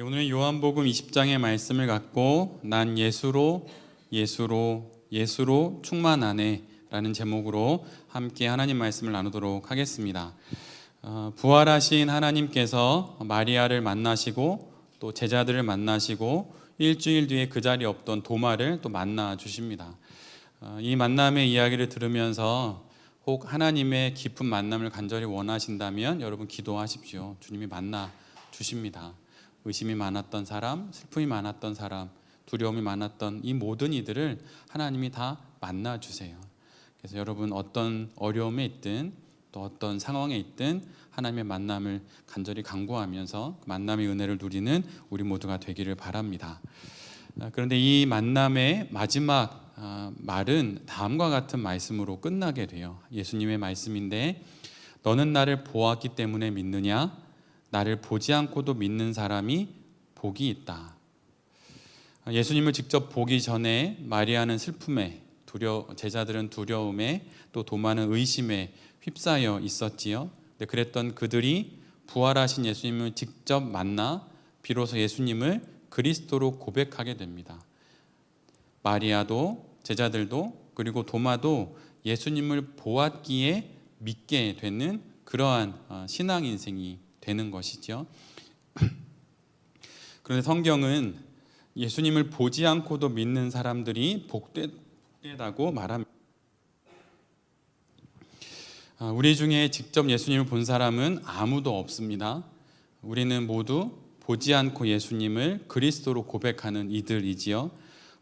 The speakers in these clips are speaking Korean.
오늘은 요한복음 20장의 말씀을 갖고 난 예수로 충만하네 라는 제목으로 함께 하나님 말씀을 나누도록 하겠습니다. 부활하신 하나님께서 마리아를 만나시고 또 제자들을 만나시고 일주일 뒤에 그 자리에 없던 도마를 또 만나 주십니다. 이 만남의 이야기를 들으면서 혹 하나님의 깊은 만남을 간절히 원하신다면 여러분 기도하십시오. 주님이 만나 주십니다. 의심이 많았던 사람, 슬픔이 많았던 사람, 두려움이 많았던 이 모든 이들을 하나님이 다 만나 주세요. 그래서 여러분 어떤 어려움에 있든 또 어떤 상황에 있든 하나님의 만남을 간절히 간구하면서 그 만남의 은혜를 누리는 우리 모두가 되기를 바랍니다. 그런데 이 만남의 마지막 말은 다음과 같은 말씀으로 끝나게 돼요. 예수님의 말씀인데, 너는 나를 보았기 때문에 믿느냐? 나를 보지 않고도 믿는 사람이 복이 있다. 예수님을 직접 보기 전에 마리아는 슬픔에, 제자들은 두려움에, 또 도마는 의심에 휩싸여 있었지요. 그랬던 그들이 부활하신 예수님을 직접 만나 비로소 예수님을 그리스도로 고백하게 됩니다. 마리아도 제자들도 그리고 도마도 예수님을 보았기에 믿게 되는 그러한 신앙 인생이 되는 것이죠. 그런데 성경은 예수님을 보지 않고도 믿는 사람들이 복되다고 말합니다. 우리 중에 직접 예수님을 본 사람은 아무도 없습니다. 우리는 모두 보지 않고 예수님을 그리스도로 고백하는 이들이지요.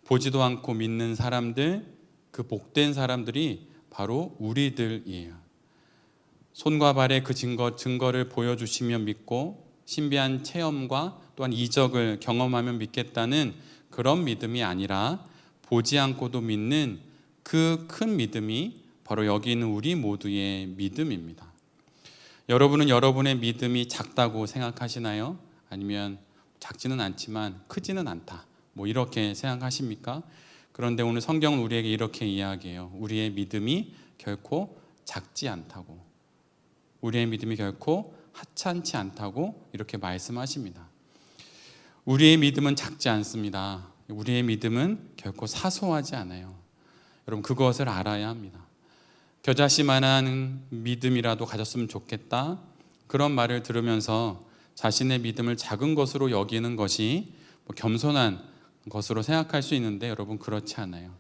보지도 않고 믿는 사람들, 그 복된 사람들이 바로 우리들이에요. 손과 발의 그 증거를 보여주시면 믿고 신비한 체험과 또한 이적을 경험하면 믿겠다는 그런 믿음이 아니라 보지 않고도 믿는 그 큰 믿음이 바로 여기 있는 우리 모두의 믿음입니다. 여러분은 여러분의 믿음이 작다고 생각하시나요? 아니면 작지는 않지만 크지는 않다, 이렇게 생각하십니까? 그런데 오늘 성경은 우리에게 이렇게 이야기해요. 우리의 믿음이 결코 작지 않다고, 우리의 믿음이 결코 하찮지 않다고 이렇게 말씀하십니다. 우리의 믿음은 작지 않습니다. 우리의 믿음은 결코 사소하지 않아요. 여러분 그것을 알아야 합니다. 겨자씨만한 믿음이라도 가졌으면 좋겠다, 그런 말을 들으면서 자신의 믿음을 작은 것으로 여기는 것이 겸손한 것으로 생각할 수 있는데 여러분 그렇지 않아요.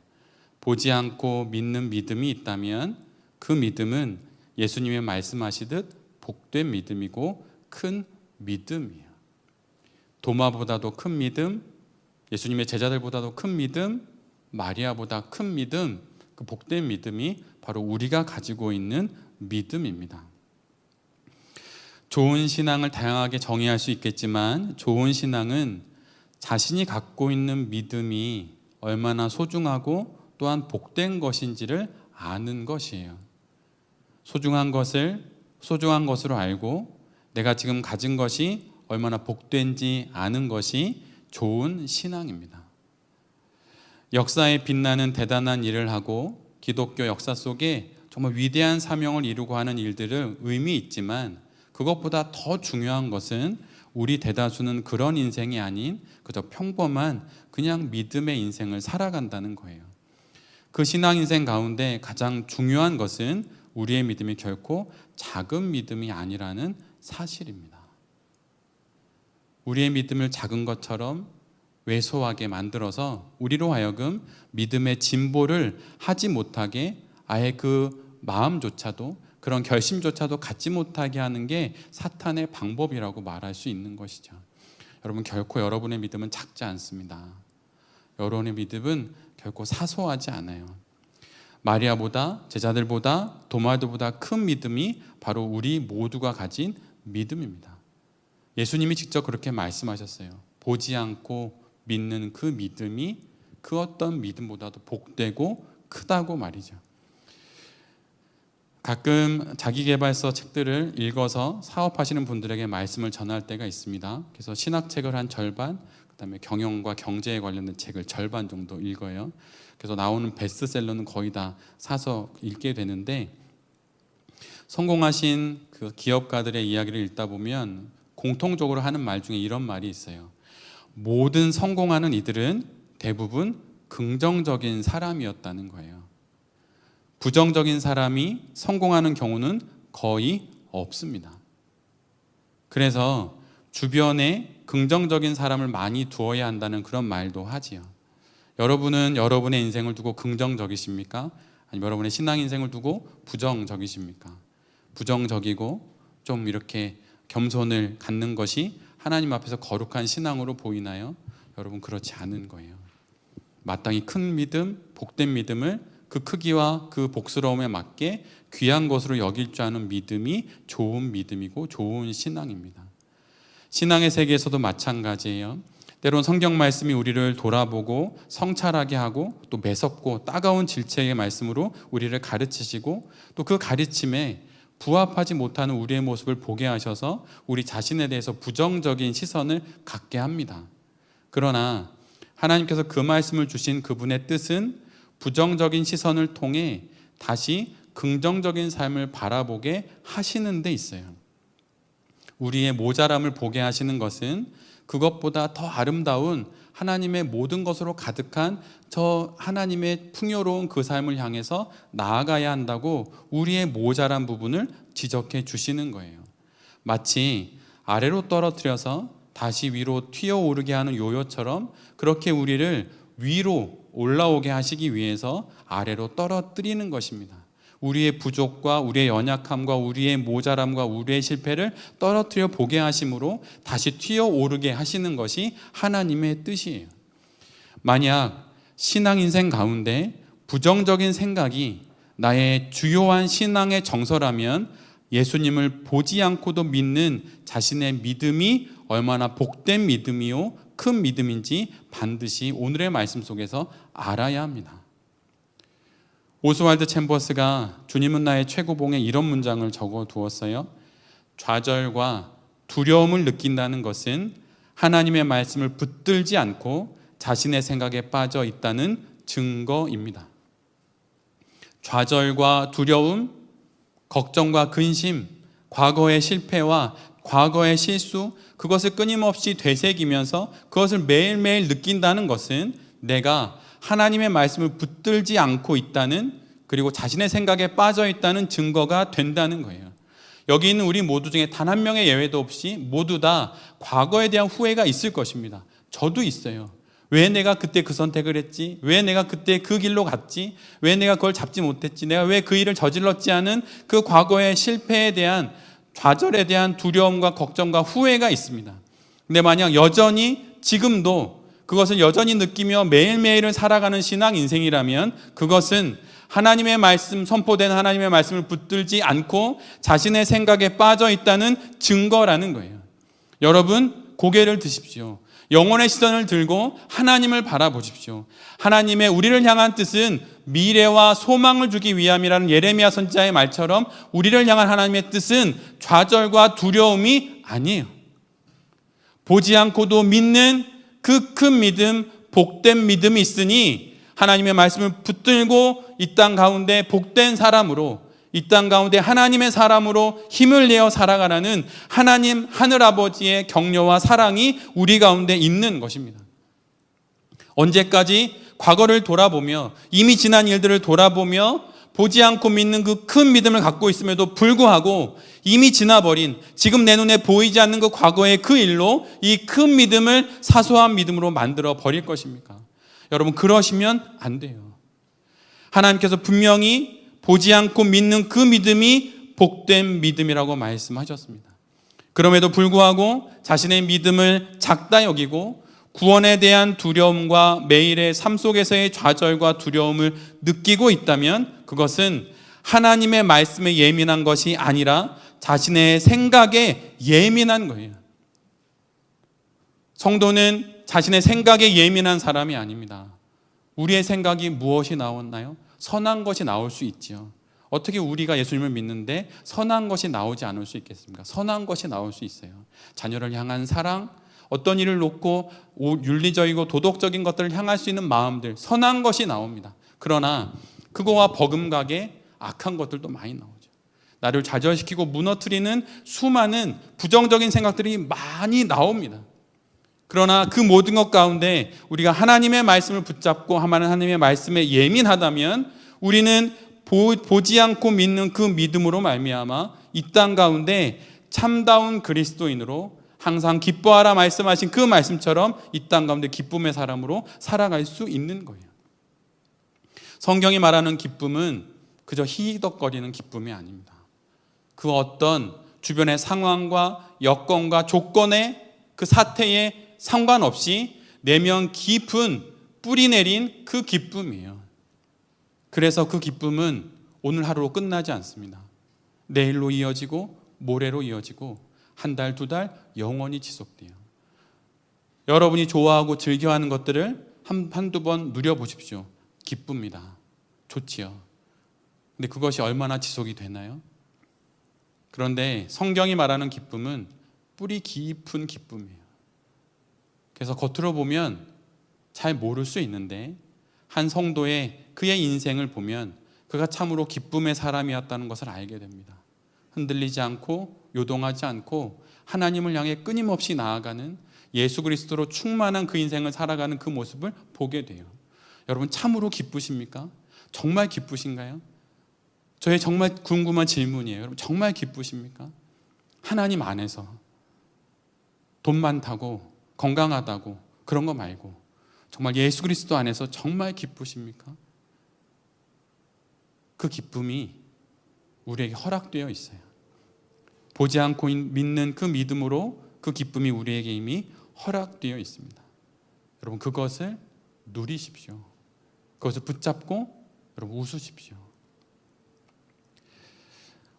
보지 않고 믿는 믿음이 있다면 그 믿음은 예수님이 말씀하시듯 복된 믿음이고 큰 믿음이에요. 도마보다도 큰 믿음, 예수님의 제자들보다도 큰 믿음, 마리아보다 큰 믿음, 그 복된 믿음이 바로 우리가 가지고 있는 믿음입니다. 좋은 신앙을 다양하게 정의할 수 있겠지만 좋은 신앙은 자신이 갖고 있는 믿음이 얼마나 소중하고 또한 복된 것인지를 아는 것이에요. 소중한 것으로 알고 내가 지금 가진 것이 얼마나 복된지 아는 것이 좋은 신앙입니다. 역사에 빛나는 대단한 일을 하고 기독교 역사 속에 정말 위대한 사명을 이루고 하는 일들은 의미 있지만 그것보다 더 중요한 것은 우리 대다수는 그런 인생이 아닌 그저 평범한 그냥 믿음의 인생을 살아간다는 거예요. 그 신앙 인생 가운데 가장 중요한 것은 우리의 믿음이 결코 작은 믿음이 아니라는 사실입니다. 우리의 믿음을 작은 것처럼 왜소하게 만들어서 우리로 하여금 믿음의 진보를 하지 못하게, 아예 그 마음조차도, 그런 결심조차도 갖지 못하게 하는 게 사탄의 방법이라고 말할 수 있는 것이죠. 여러분 결코 여러분의 믿음은 작지 않습니다. 여러분의 믿음은 결코 사소하지 않아요. 마리아보다, 제자들보다, 도마도보다 큰 믿음이 바로 우리 모두가 가진 믿음입니다. 예수님이 직접 그렇게 말씀하셨어요. 보지 않고 믿는 그 믿음이 그 어떤 믿음보다도 복되고 크다고 말이죠. 가끔 자기계발서 책들을 읽어서 사업하시는 분들에게 말씀을 전할 때가 있습니다. 그래서 신학책을 한 절반, 그다음에 경영과 경제에 관련된 책을 절반 정도 읽어요. 그래서 나오는 베스트셀러는 거의 다 사서 읽게 되는데, 성공하신 그 기업가들의 이야기를 읽다 보면 공통적으로 하는 말 중에 이런 말이 있어요. 모든 성공하는 이들은 대부분 긍정적인 사람이었다는 거예요. 부정적인 사람이 성공하는 경우는 거의 없습니다. 그래서 주변에 긍정적인 사람을 많이 두어야 한다는 그런 말도 하지요. 여러분은 여러분의 인생을 두고 긍정적이십니까? 아니면 여러분의 신앙 인생을 두고 부정적이십니까? 부정적이고 좀 이렇게 겸손을 갖는 것이 하나님 앞에서 거룩한 신앙으로 보이나요? 여러분, 그렇지 않은 거예요. 마땅히 큰 믿음, 복된 믿음을 그 크기와 그 복스러움에 맞게 귀한 것으로 여길 줄 아는 믿음이 좋은 믿음이고 좋은 신앙입니다. 신앙의 세계에서도 마찬가지예요. 때론 성경 말씀이 우리를 돌아보고 성찰하게 하고 또 매섭고 따가운 질책의 말씀으로 우리를 가르치시고 또 그 가르침에 부합하지 못하는 우리의 모습을 보게 하셔서 우리 자신에 대해서 부정적인 시선을 갖게 합니다. 그러나 하나님께서 그 말씀을 주신 그분의 뜻은 부정적인 시선을 통해 다시 긍정적인 삶을 바라보게 하시는 데 있어요. 우리의 모자람을 보게 하시는 것은 그것보다 더 아름다운 하나님의 모든 것으로 가득한 저 하나님의 풍요로운 그 삶을 향해서 나아가야 한다고 우리의 모자란 부분을 지적해 주시는 거예요. 마치 아래로 떨어뜨려서 다시 위로 튀어오르게 하는 요요처럼 그렇게 우리를 위로 올라오게 하시기 위해서 아래로 떨어뜨리는 것입니다. 우리의 부족과 우리의 연약함과 우리의 모자람과 우리의 실패를 떨어뜨려 보게 하심으로 다시 튀어오르게 하시는 것이 하나님의 뜻이에요. 만약 신앙 인생 가운데 부정적인 생각이 나의 주요한 신앙의 정서라면 예수님을 보지 않고도 믿는 자신의 믿음이 얼마나 복된 믿음이요 큰 믿음인지 반드시 오늘의 말씀 속에서 알아야 합니다. 오스왈드 챔버스가 주님은 나의 최고봉에 이런 문장을 적어 두었어요. 좌절과 두려움을 느낀다는 것은 하나님의 말씀을 붙들지 않고 자신의 생각에 빠져 있다는 증거입니다. 좌절과 두려움, 걱정과 근심, 과거의 실패와 과거의 실수, 그것을 끊임없이 되새기면서 그것을 매일매일 느낀다는 것은 내가 하나님의 말씀을 붙들지 않고 있다는, 그리고 자신의 생각에 빠져 있다는 증거가 된다는 거예요. 여기 있는 우리 모두 중에 단 한 명의 예외도 없이 모두 다 과거에 대한 후회가 있을 것입니다. 저도 있어요. 왜 내가 그때 그 선택을 했지? 왜 내가 그때 그 길로 갔지? 왜 내가 그걸 잡지 못했지? 내가 왜 그 일을 저질렀지 하는 그 과거의 실패에 대한, 좌절에 대한 두려움과 걱정과 후회가 있습니다. 근데 만약 여전히 지금도 그것을 여전히 느끼며 매일매일을 살아가는 신앙 인생이라면 그것은 하나님의 말씀, 선포된 하나님의 말씀을 붙들지 않고 자신의 생각에 빠져 있다는 증거라는 거예요. 여러분, 고개를 드십시오. 영혼의 시선을 들고 하나님을 바라보십시오. 하나님의 우리를 향한 뜻은 미래와 소망을 주기 위함이라는 예레미야 선지자의 말처럼 우리를 향한 하나님의 뜻은 좌절과 두려움이 아니에요. 보지 않고도 믿는 그 큰 믿음, 복된 믿음이 있으니 하나님의 말씀을 붙들고 이 땅 가운데 복된 사람으로, 이 땅 가운데 하나님의 사람으로 힘을 내어 살아가라는 하나님 하늘아버지의 격려와 사랑이 우리 가운데 있는 것입니다. 언제까지 과거를 돌아보며 이미 지난 일들을 돌아보며 보지 않고 믿는 그 큰 믿음을 갖고 있음에도 불구하고 이미 지나버린, 지금 내 눈에 보이지 않는 그 과거의 그 일로 이 큰 믿음을 사소한 믿음으로 만들어 버릴 것입니까? 여러분, 그러시면 안 돼요. 하나님께서 분명히 보지 않고 믿는 그 믿음이 복된 믿음이라고 말씀하셨습니다. 그럼에도 불구하고 자신의 믿음을 작다 여기고 구원에 대한 두려움과 매일의 삶 속에서의 좌절과 두려움을 느끼고 있다면 그것은 하나님의 말씀에 예민한 것이 아니라 자신의 생각에 예민한 거예요. 성도는 자신의 생각에 예민한 사람이 아닙니다. 우리의 생각이 무엇이 나왔나요? 선한 것이 나올 수 있지요. 어떻게 우리가 예수님을 믿는데 선한 것이 나오지 않을 수 있겠습니까? 선한 것이 나올 수 있어요. 자녀를 향한 사랑, 어떤 일을 놓고 윤리적이고 도덕적인 것들을 향할 수 있는 마음들, 선한 것이 나옵니다. 그러나 그거와 버금가게 악한 것들도 많이 나오죠. 나를 좌절시키고 무너뜨리는 수많은 부정적인 생각들이 많이 나옵니다. 그러나 그 모든 것 가운데 우리가 하나님의 말씀을 붙잡고 하나님의 말씀에 예민하다면 우리는 보지 않고 믿는 그 믿음으로 말미암아 이 땅 가운데 참다운 그리스도인으로 항상 기뻐하라 말씀하신 그 말씀처럼 이 땅 가운데 기쁨의 사람으로 살아갈 수 있는 거예요. 성경이 말하는 기쁨은 그저 희덕거리는 기쁨이 아닙니다. 그 어떤 주변의 상황과 여건과 조건의 그 사태에 상관없이 내면 깊은 뿌리 내린 그 기쁨이에요. 그래서 그 기쁨은 오늘 하루로 끝나지 않습니다. 내일로 이어지고 모레로 이어지고 한 달, 두 달 영원히 지속돼요. 여러분이 좋아하고 즐겨하는 것들을 한두 번 누려보십시오. 기쁩니다. 좋지요. 근데 그것이 얼마나 지속이 되나요? 그런데 성경이 말하는 기쁨은 뿌리 깊은 기쁨이에요. 그래서 겉으로 보면 잘 모를 수 있는데 한 성도의 그의 인생을 보면 그가 참으로 기쁨의 사람이었다는 것을 알게 됩니다. 흔들리지 않고 요동하지 않고 하나님을 향해 끊임없이 나아가는 예수 그리스도로 충만한 그 인생을 살아가는 그 모습을 보게 돼요. 여러분 참으로 기쁘십니까? 정말 기쁘신가요? 저의 정말 궁금한 질문이에요. 여러분 정말 기쁘십니까? 하나님 안에서 돈 많다고 건강하다고 그런 거 말고 정말 예수 그리스도 안에서 정말 기쁘십니까? 그 기쁨이 우리에게 허락되어 있어요. 보지 않고 믿는 그 믿음으로 그 기쁨이 우리에게 이미 허락되어 있습니다. 여러분 그것을 누리십시오. 그것을 붙잡고 여러분 웃으십시오.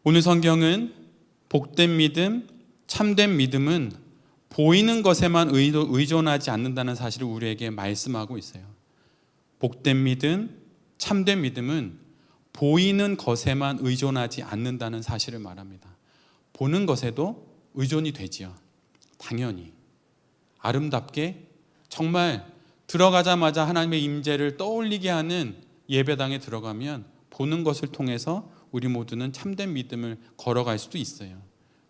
오늘 성경은 복된 믿음, 참된 믿음은 보이는 것에만 의존하지 않는다는 사실을 우리에게 말씀하고 있어요. 복된 믿음, 참된 믿음은 보이는 것에만 의존하지 않는다는 사실을 말합니다. 보는 것에도 의존이 되지요. 당연히 아름답게 정말 들어가자마자 하나님의 임재를 떠올리게 하는 예배당에 들어가면 보는 것을 통해서 우리 모두는 참된 믿음을 걸어갈 수도 있어요.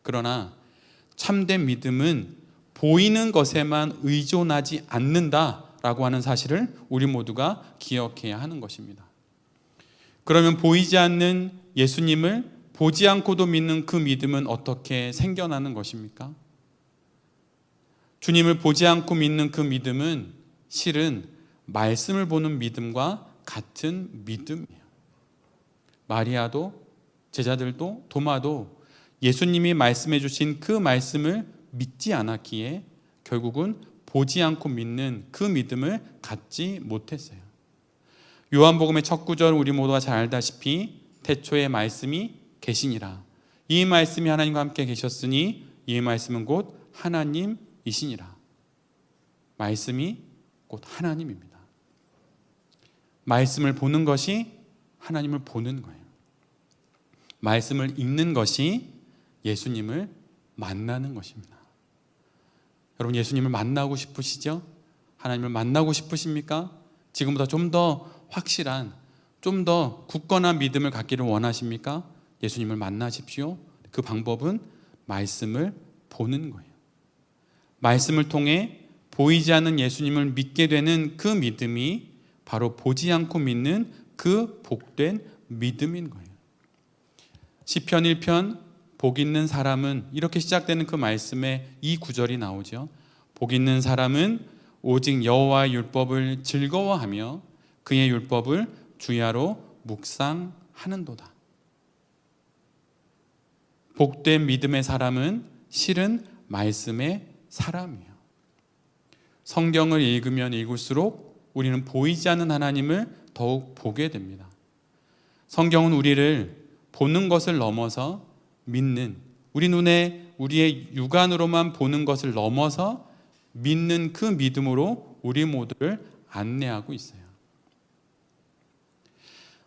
그러나 참된 믿음은 보이는 것에만 의존하지 않는다라고 하는 사실을 우리 모두가 기억해야 하는 것입니다. 그러면 보이지 않는 예수님을 보지 않고도 믿는 그 믿음은 어떻게 생겨나는 것입니까? 주님을 보지 않고 믿는 그 믿음은 실은 말씀을 보는 믿음과 같은 믿음이에요. 마리아도 제자들도 도마도 예수님이 말씀해 주신 그 말씀을 믿지 않았기에 결국은 보지 않고 믿는 그 믿음을 갖지 못했어요. 요한복음의 첫 구절 우리 모두가 잘 알다시피 태초에 말씀이 계시니라. 이 말씀이 하나님과 함께 계셨으니 이 말씀은 곧 하나님이시니라. 말씀이 곧 하나님입니다. 말씀을 보는 것이 하나님을 보는 거예요. 말씀을 읽는 것이 예수님을 만나는 것입니다. 여러분 예수님을 만나고 싶으시죠? 하나님을 만나고 싶으십니까? 지금보다 좀 더 확실한, 좀 더 굳건한 믿음을 갖기를 원하십니까? 예수님을 만나십시오. 그 방법은 말씀을 보는 거예요. 말씀을 통해 보이지 않는 예수님을 믿게 되는 그 믿음이 바로 보지 않고 믿는 그 복된 믿음인 거예요. 시편 1편 복 있는 사람은 이렇게 시작되는 그 말씀에 이 구절이 나오죠. 복 있는 사람은 오직 여호와의 율법을 즐거워하며 그의 율법을 주야로 묵상하는도다. 복된 믿음의 사람은 실은 말씀의 사람이에요. 성경을 읽으면 읽을수록 우리는 보이지 않는 하나님을 더욱 보게 됩니다. 성경은 우리를 보는 것을 넘어서 믿는, 우리 눈에 우리의 육안으로만 보는 것을 넘어서 믿는 그 믿음으로 우리 모두를 안내하고 있어요.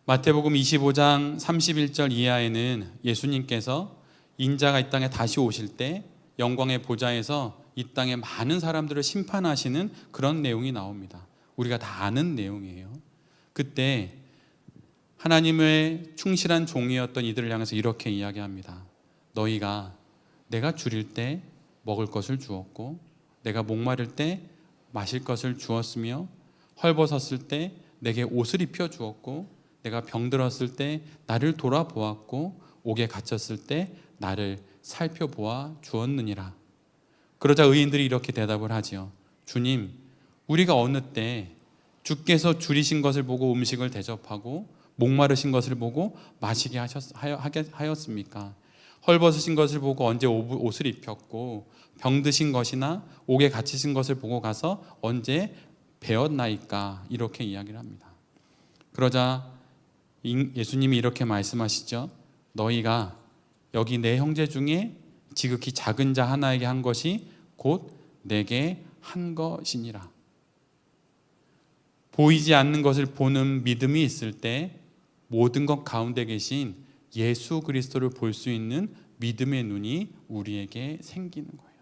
마태복음 25장 31절 이하에는 예수님께서 인자가 이 땅에 다시 오실 때 영광의 보좌에서 이 땅에 많은 사람들을 심판하시는 그런 내용이 나옵니다. 우리가 다 아는 내용이에요. 그때 하나님의 충실한 종이었던 이들을 향해서 이렇게 이야기합니다. 너희가 내가 줄일 때 먹을 것을 주었고 내가 목마를 때 마실 것을 주었으며 헐벗었을 때 내게 옷을 입혀 주었고 내가 병들었을 때 나를 돌아보았고 옥에 갇혔을 때 나를 살펴보아 주었느니라. 그러자 의인들이 이렇게 대답을 하지요. 주님, 우리가 어느 때 주께서 줄이신 것을 보고 음식을 대접하고 목마르신 것을 보고 마시게 하였습니까? 헐벗으신 것을 보고 언제 옷을 입혔고 병드신 것이나 옥에 갇히신 것을 보고 가서 언제 배웠나이까? 이렇게 이야기를 합니다. 그러자 예수님이 이렇게 말씀하시죠. 너희가 여기 내 형제 중에 지극히 작은 자 하나에게 한 것이 곧 내게 한 것이니라. 보이지 않는 것을 보는 믿음이 있을 때 모든 것 가운데 계신 예수 그리스도를 볼 수 있는 믿음의 눈이 우리에게 생기는 거예요.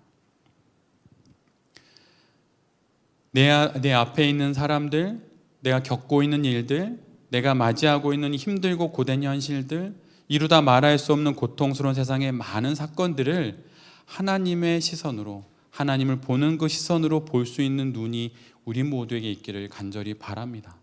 내 앞에 있는 사람들, 내가 겪고 있는 일들, 내가 맞이하고 있는 힘들고 고된 현실들, 이루다 말할 수 없는 고통스러운 세상의 많은 사건들을 하나님의 시선으로, 하나님을 보는 그 시선으로 볼 수 있는 눈이 우리 모두에게 있기를 간절히 바랍니다.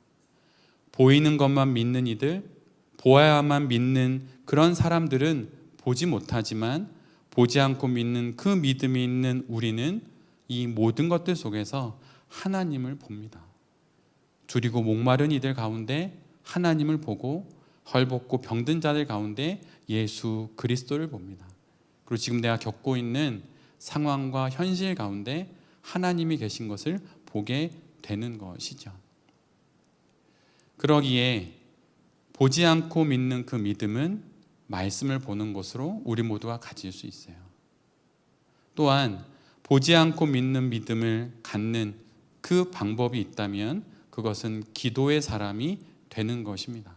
보이는 것만 믿는 이들, 보아야만 믿는 그런 사람들은 보지 못하지만 보지 않고 믿는 그 믿음이 있는 우리는 이 모든 것들 속에서 하나님을 봅니다. 줄이고 목마른 이들 가운데 하나님을 보고 헐벗고 병든 자들 가운데 예수 그리스도를 봅니다. 그리고 지금 내가 겪고 있는 상황과 현실 가운데 하나님이 계신 것을 보게 되는 것이죠. 그러기에 보지 않고 믿는 그 믿음은 말씀을 보는 것으로 우리 모두가 가질 수 있어요. 또한 보지 않고 믿는 믿음을 갖는 그 방법이 있다면 그것은 기도의 사람이 되는 것입니다.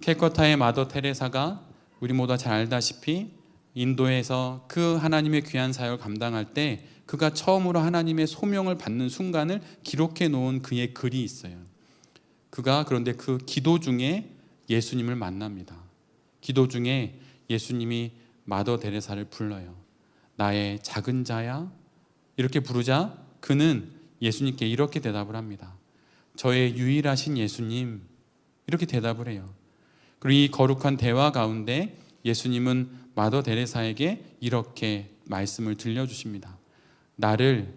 캘커타의 마더 테레사가 우리 모두가 잘 알다시피 인도에서 그 하나님의 귀한 사역을 감당할 때 그가 처음으로 하나님의 소명을 받는 순간을 기록해 놓은 그의 글이 있어요. 그가 그런데 그 기도 중에 예수님을 만납니다. 기도 중에 예수님이 마더 테레사를 불러요. 나의 작은 자야? 이렇게 부르자 그는 예수님께 이렇게 대답을 합니다. 저의 유일하신 예수님, 이렇게 대답을 해요. 그리고 이 거룩한 대화 가운데 예수님은 마더 테레사에게 이렇게 말씀을 들려주십니다. 나를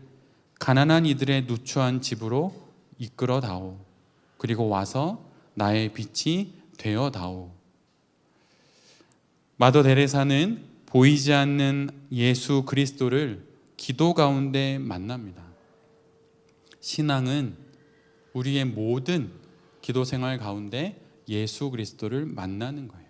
가난한 이들의 누추한 집으로 이끌어 다오. 그리고 와서 나의 빛이 되어 다오. 마더 테레사는 보이지 않는 예수 그리스도를 기도 가운데 만납니다. 신앙은 우리의 모든 기도 생활 가운데 예수 그리스도를 만나는 거예요.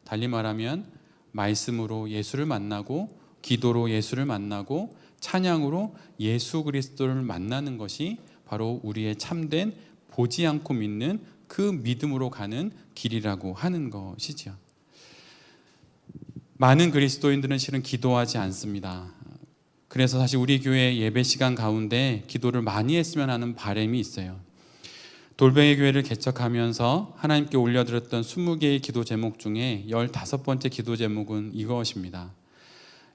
달리 말하면 말씀으로 예수를 만나고 기도로 예수를 만나고 찬양으로 예수 그리스도를 만나는 것이 바로 우리의 참된 보지 않고 믿는 그 믿음으로 가는 길이라고 하는 것이죠. 많은 그리스도인들은 실은 기도하지 않습니다. 그래서 사실 우리 교회 예배 시간 가운데 기도를 많이 했으면 하는 바람이 있어요. 돌뱅이 교회를 개척하면서 하나님께 올려드렸던 20개의 기도 제목 중에 15번째 기도 제목은 이것입니다.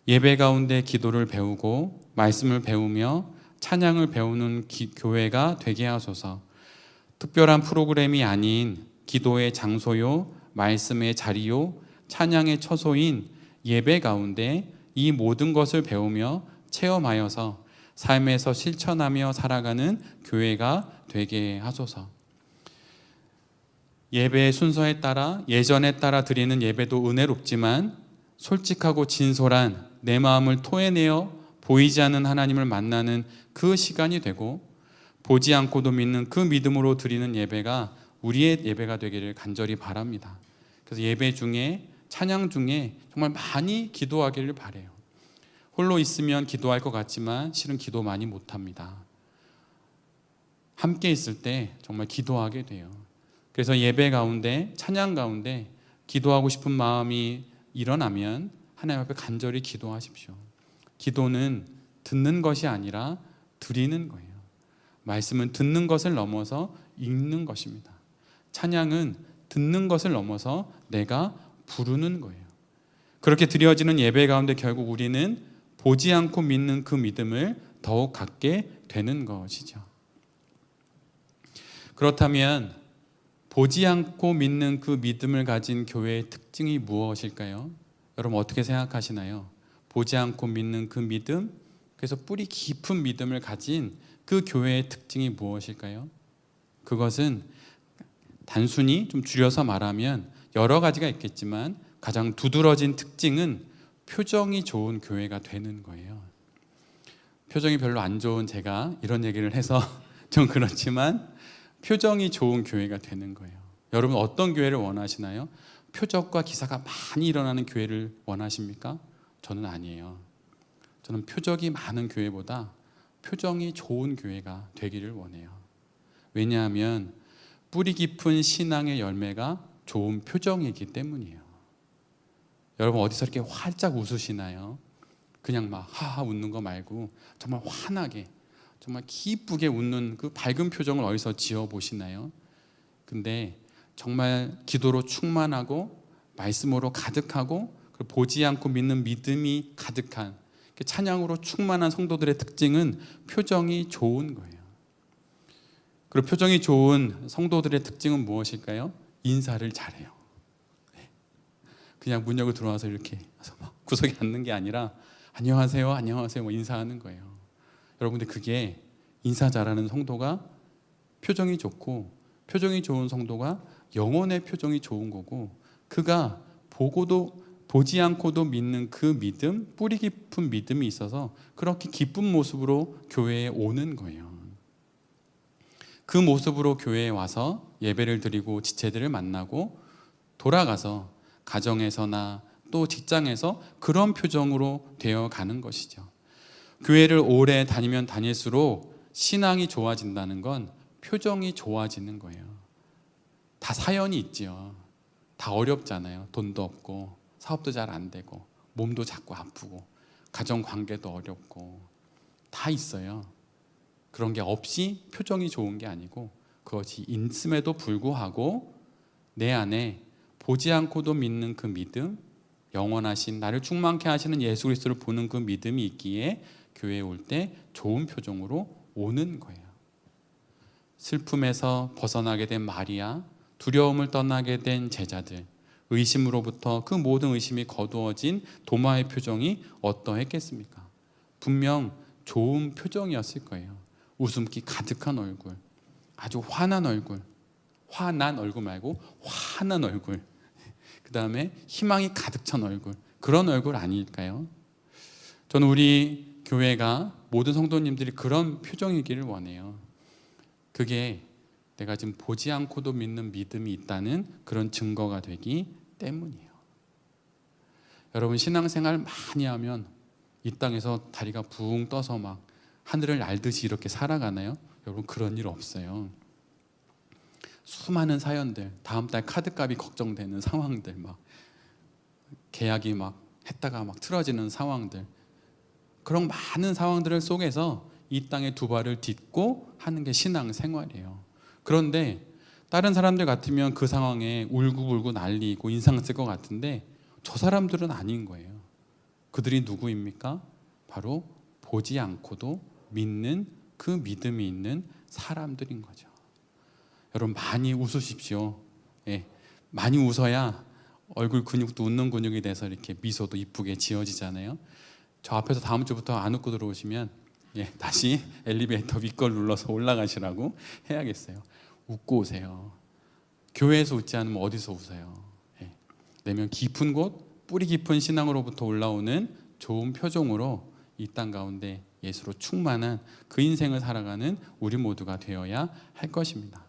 예배 가운데 기도를 배우고 말씀을 배우며 찬양을 배우는 교회가 되게 하소서. 특별한 프로그램이 아닌 기도의 장소요, 말씀의 자리요, 찬양의 처소인 예배 가운데 이 모든 것을 배우며 체험하여서 삶에서 실천하며 살아가는 교회가 되게 하소서. 예배의 순서에 따라 예전에 따라 드리는 예배도 은혜롭지만 솔직하고 진솔한 내 마음을 토해내어 보이지 않는 하나님을 만나는 그 시간이 되고 보지 않고도 믿는 그 믿음으로 드리는 예배가 우리의 예배가 되기를 간절히 바랍니다. 그래서 예배 중에 찬양 중에 정말 많이 기도하기를 바라요. 홀로 있으면 기도할 것 같지만 실은 기도 많이 못합니다. 함께 있을 때 정말 기도하게 돼요. 그래서 예배 가운데 찬양 가운데 기도하고 싶은 마음이 일어나면 하나님 앞에 간절히 기도하십시오. 기도는 듣는 것이 아니라 드리는 거예요. 말씀은 듣는 것을 넘어서 읽는 것입니다. 찬양은 듣는 것을 넘어서 내가 부르는 거예요. 그렇게 드려지는 예배 가운데 결국 우리는 보지 않고 믿는 그 믿음을 더욱 갖게 되는 것이죠. 그렇다면 보지 않고 믿는 그 믿음을 가진 교회의 특징이 무엇일까요? 여러분 어떻게 생각하시나요? 보지 않고 믿는 그 믿음, 그래서 뿌리 깊은 믿음을 가진 그 교회의 특징이 무엇일까요? 그것은 단순히 좀 줄여서 말하면 여러 가지가 있겠지만 가장 두드러진 특징은 표정이 좋은 교회가 되는 거예요. 표정이 별로 안 좋은 제가 이런 얘기를 해서 좀 그렇지만 표정이 좋은 교회가 되는 거예요. 여러분 어떤 교회를 원하시나요? 표적과 기사가 많이 일어나는 교회를 원하십니까? 저는 아니에요. 저는 표적이 많은 교회보다 표정이 좋은 교회가 되기를 원해요. 왜냐하면 뿌리 깊은 신앙의 열매가 좋은 표정이기 때문이에요. 여러분 어디서 이렇게 활짝 웃으시나요? 그냥 막 하하 웃는 거 말고 정말 환하게, 정말 기쁘게 웃는 그 밝은 표정을 어디서 지어보시나요? 근데 정말 기도로 충만하고 말씀으로 가득하고 보지 않고 믿는 믿음이 가득한 찬양으로 충만한 성도들의 특징은 표정이 좋은 거예요. 그리고 표정이 좋은 성도들의 특징은 무엇일까요? 인사를 잘해요. 그냥 문 열고 들어와서 이렇게 구석에 앉는 게 아니라 안녕하세요, 안녕하세요 뭐 인사하는 거예요. 여러분 근데 그게 인사 잘하는 성도가 표정이 좋고 표정이 좋은 성도가 영혼의 표정이 좋은 거고, 그가 보지 않고도 믿는 그 믿음, 뿌리 깊은 믿음이 있어서 그렇게 기쁜 모습으로 교회에 오는 거예요. 그 모습으로 교회에 와서 예배를 드리고 지체들을 만나고 돌아가서 가정에서나 또 직장에서 그런 표정으로 되어가는 것이죠. 교회를 오래 다니면 다닐수록 신앙이 좋아진다는 건 표정이 좋아지는 거예요. 다 사연이 있지요. 다 어렵잖아요. 돈도 없고 사업도 잘 안 되고 몸도 자꾸 아프고 가정관계도 어렵고 다 있어요. 그런 게 없이 표정이 좋은 게 아니고 그것이 있음에도 불구하고 내 안에 보지 않고도 믿는 그 믿음, 영원하신 나를 충만케 하시는 예수 그리스도를 보는 그 믿음이 있기에 교회에 올 때 좋은 표정으로 오는 거예요. 슬픔에서 벗어나게 된 마리아, 두려움을 떠나게 된 제자들, 의심으로부터 그 모든 의심이 거두어진 도마의 표정이 어떠했겠습니까? 분명 좋은 표정이었을 거예요. 웃음기 가득한 얼굴, 아주 환한 얼굴 말고 환한 얼굴, 그 다음에 희망이 가득 찬 얼굴, 그런 얼굴 아닐까요? 저는 우리 교회가 모든 성도님들이 그런 표정이기를 원해요. 그게 내가 지금 보지 않고도 믿는 믿음이 있다는 그런 증거가 되기 때문이에요. 여러분 신앙생활 많이 하면 이 땅에서 다리가 붕 떠서 막 하늘을 날듯이 이렇게 살아가나요? 여러분 그런 일 없어요. 수많은 사연들, 다음 달 카드값이 걱정되는 상황들, 막 계약이 막 했다가 막 틀어지는 상황들, 그런 많은 상황들 속에서 이 땅에 두 발을 딛고 하는 게 신앙생활이에요. 그런데 다른 사람들 같으면 그 상황에 울고불고 난리고 인상 쓸 것 같은데 저 사람들은 아닌 거예요. 그들이 누구입니까? 바로 보지 않고도 믿는 그 믿음이 있는 사람들인 거죠. 여러분 많이 웃으십시오. 예, 많이 웃어야 얼굴 근육도 웃는 근육이 돼서 이렇게 미소도 이쁘게 지어지잖아요. 저 앞에서 다음 주부터 안 웃고 들어오시면 다시 엘리베이터 윗걸 눌러서 올라가시라고 해야겠어요. 웃고 오세요. 교회에서 웃지 않으면 어디서 웃어요? 내면 깊은 곳, 뿌리 깊은 신앙으로부터 올라오는 좋은 표정으로 이 땅 가운데 예수로 충만한 그 인생을 살아가는 우리 모두가 되어야 할 것입니다.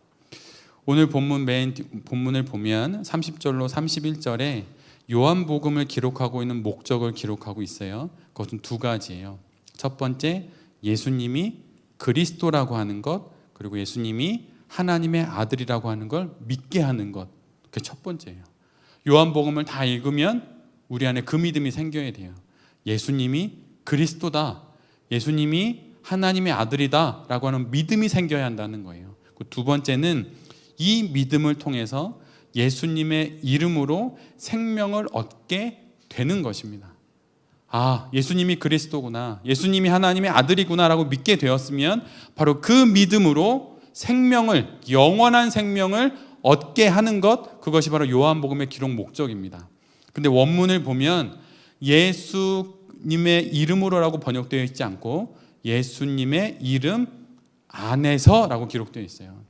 오늘 본문을 보면 30절로 31절에 요한복음을 기록하고 있는 목적을 기록하고 있어요. 그것은 두 가지예요. 첫 번째, 예수님이 그리스도라고 하는 것, 그리고 예수님이 하나님의 아들이라고 하는 걸 믿게 하는 것, 그게 첫 번째예요. 요한복음을 다 읽으면 우리 안에 그 믿음이 생겨야 돼요. 예수님이 그리스도다, 예수님이 하나님의 아들이다 라고 하는 믿음이 생겨야 한다는 거예요. 두 번째는 이 믿음을 통해서 예수님의 이름으로 생명을 얻게 되는 것입니다. 예수님이 그리스도구나, 예수님이 하나님의 아들이구나라고 믿게 되었으면 바로 그 믿음으로 생명을, 영원한 생명을 얻게 하는 것, 그것이 바로 요한복음의 기록 목적입니다. 근데 원문을 보면 예수님의 이름으로라고 번역되어 있지 않고 예수님의 이름 안에서라고 기록되어 있어요.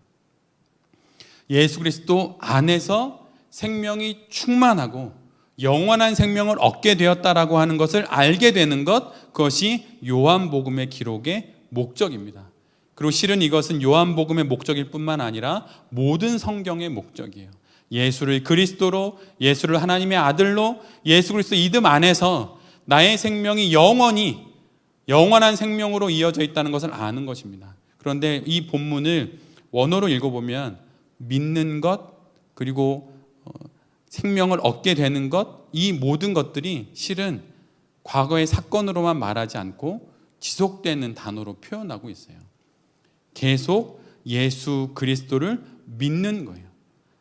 예수 그리스도 안에서 생명이 충만하고 영원한 생명을 얻게 되었다라고 하는 것을 알게 되는 것, 그것이 요한복음의 기록의 목적입니다. 그리고 실은 이것은 요한복음의 목적일 뿐만 아니라 모든 성경의 목적이에요. 예수를 그리스도로, 예수를 하나님의 아들로, 예수 그리스도 이름 안에서 나의 생명이 영원한 생명으로 이어져 있다는 것을 아는 것입니다. 그런데 이 본문을 원어로 읽어보면 믿는 것, 그리고 생명을 얻게 되는 것, 이 모든 것들이 실은 과거의 사건으로만 말하지 않고 지속되는 단어로 표현하고 있어요. 계속 예수 그리스도를 믿는 거예요.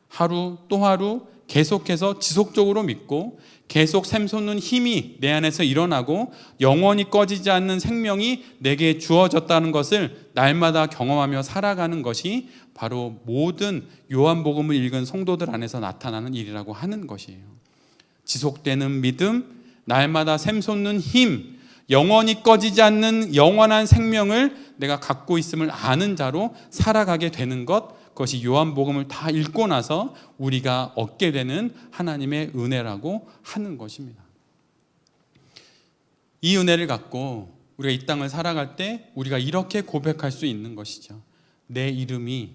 하루 또 하루 계속해서 지속적으로 믿고 계속 샘솟는 힘이 내 안에서 일어나고 영원히 꺼지지 않는 생명이 내게 주어졌다는 것을 날마다 경험하며 살아가는 것이 바로 모든 요한복음을 읽은 성도들 안에서 나타나는 일이라고 하는 것이에요. 지속되는 믿음, 날마다 샘솟는 힘, 영원히 꺼지지 않는 영원한 생명을 내가 갖고 있음을 아는 자로 살아가게 되는 것, 그것이 요한복음을 다 읽고 나서 우리가 얻게 되는 하나님의 은혜라고 하는 것입니다. 이 은혜를 갖고 우리가 이 땅을 살아갈 때 우리가 이렇게 고백할 수 있는 것이죠. 내 이름이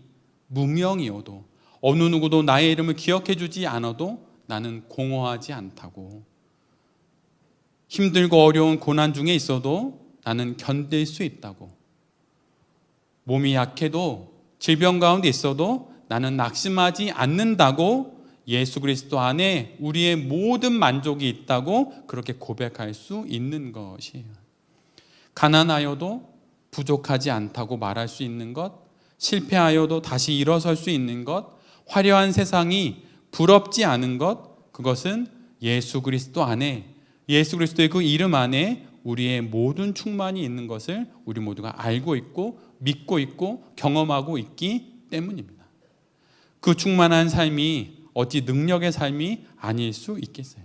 무명이어도, 어느 누구도 나의 이름을 기억해 주지 않아도 나는 공허하지 않다고. 힘들고 어려운 고난 중에 있어도 나는 견딜 수 있다고. 몸이 약해도 질병 가운데 있어도 나는 낙심하지 않는다고, 예수 그리스도 안에 우리의 모든 만족이 있다고 그렇게 고백할 수 있는 것이에요. 가난하여도 부족하지 않다고 말할 수 있는 것, 실패하여도 다시 일어설 수 있는 것, 화려한 세상이 부럽지 않은 것, 그것은 예수 그리스도 안에, 예수 그리스도의 그 이름 안에 우리의 모든 충만이 있는 것을 우리 모두가 알고 있고 믿고 있고 경험하고 있기 때문입니다. 그 충만한 삶이 어찌 능력의 삶이 아닐 수 있겠어요?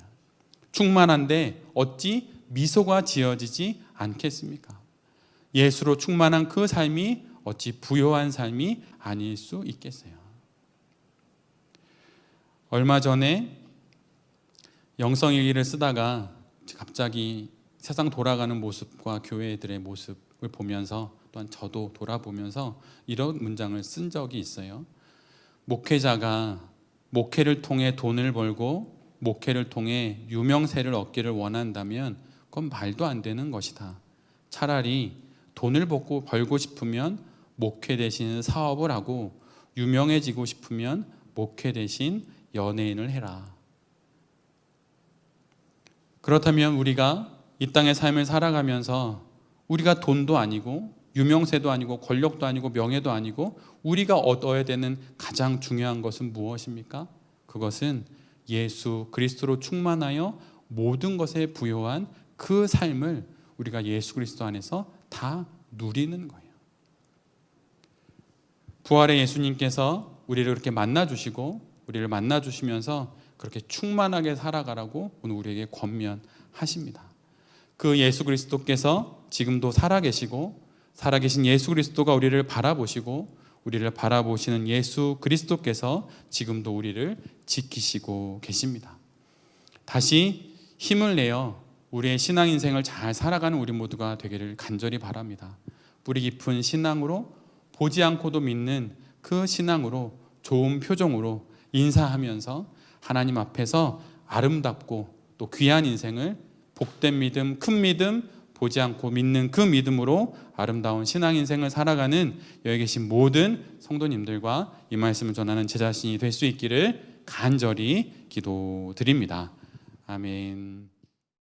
충만한데 어찌 미소가 지어지지 않겠습니까? 예수로 충만한 그 삶이 어찌 부요한 삶이 아닐 수 있겠어요? 얼마 전에 영성일기를 쓰다가 갑자기 세상 돌아가는 모습과 교회들의 모습을 보면서, 또한 저도 돌아보면서 이런 문장을 쓴 적이 있어요. 목회자가 목회를 통해 돈을 벌고 목회를 통해 유명세를 얻기를 원한다면 그건 말도 안 되는 것이다. 차라리 돈을 벌고 싶으면 목회 대신 사업을 하고, 유명해지고 싶으면 목회 대신 연예인을 해라. 그렇다면 우리가 이 땅의 삶을 살아가면서 우리가 돈도 아니고 유명세도 아니고 권력도 아니고 명예도 아니고 우리가 얻어야 되는 가장 중요한 것은 무엇입니까? 그것은 예수 그리스도로 충만하여 모든 것에 부요한 그 삶을 우리가 예수 그리스도 안에서 다 누리는 거예요. 부활의 예수님께서 우리를 그렇게 만나주시고 우리를 만나주시면서 그렇게 충만하게 살아가라고 오늘 우리에게 권면하십니다. 그 예수 그리스도께서 지금도 살아계신 예수 그리스도가 우리를 바라보시고, 우리를 바라보시는 예수 그리스도께서 지금도 우리를 지키시고 계십니다. 다시 힘을 내어 우리의 신앙 인생을 잘 살아가는 우리 모두가 되기를 간절히 바랍니다. 뿌리 깊은 신앙으로, 보지 않고도 믿는 그 신앙으로, 좋은 표정으로 인사하면서 하나님 앞에서 아름답고 또 귀한 인생을, 복된 믿음, 큰 믿음, 보지 않고 믿는 그 믿음으로 아름다운 신앙 인생을 살아가는 여기 계신 모든 성도님들과 이 말씀을 전하는 제 자신이 될 수 있기를 간절히 기도드립니다. 아멘.